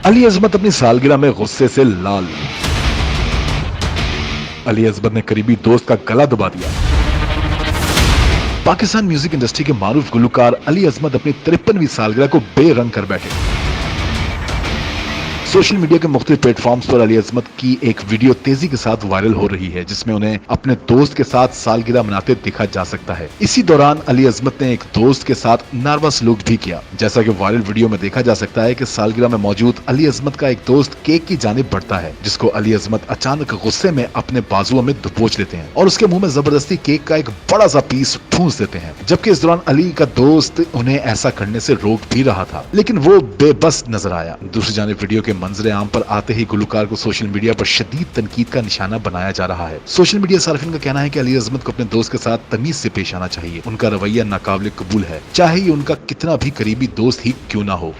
अली अजमत अपनी सालगिरह में गुस्से से लाल। अली अजमत ने करीबी दोस्त का गला दबा दिया। पाकिस्तान म्यूजिक इंडस्ट्री के मारूफ गुलकार अली अजमत अपनी 53वीं सालगिरह को बेरंग कर बैठे। सोशल मीडिया के मुख्तलिफ प्लेटफॉर्म्स पर अली अजमत की एक वीडियो तेजी के साथ वायरल हो रही है, जिसमें उन्हें अपने दोस्त के साथ सालगिरह मनाते देखा जा सकता है। इसी दौरान अली अजमत ने एक दोस्त के साथ नारवा सलूक भी किया। जैसा कि वायरल वीडियो में देखा जा सकता है कि सालगिरह में मौजूद अली अजमत का एक दोस्त केक की जानिब बढ़ता है, जिसको अली अजमत अचानक गुस्से में अपने बाजुओं में दबोच लेते हैं और उसके मुंह में जबरदस्ती केक का एक बड़ा सा पीस ठूंस देते हैं। जबकि इस दौरान अली का दोस्त उन्हें ऐसा करने से रोक भी रहा था, लेकिन वो बेबस नजर आया। दूसरी जानिब वीडियो के मंजरे आम पर आते ही गुलकार को सोशल मीडिया पर शदीद तनकीद का निशाना बनाया जा रहा है। सोशल मीडिया सार्फिन का कहना है कि अली अजमत को अपने दोस्त के साथ तमीज से पेश आना चाहिए। उनका रवैया नाकाबिल कबूल है, चाहे ये उनका कितना भी करीबी दोस्त ही क्यों ना हो।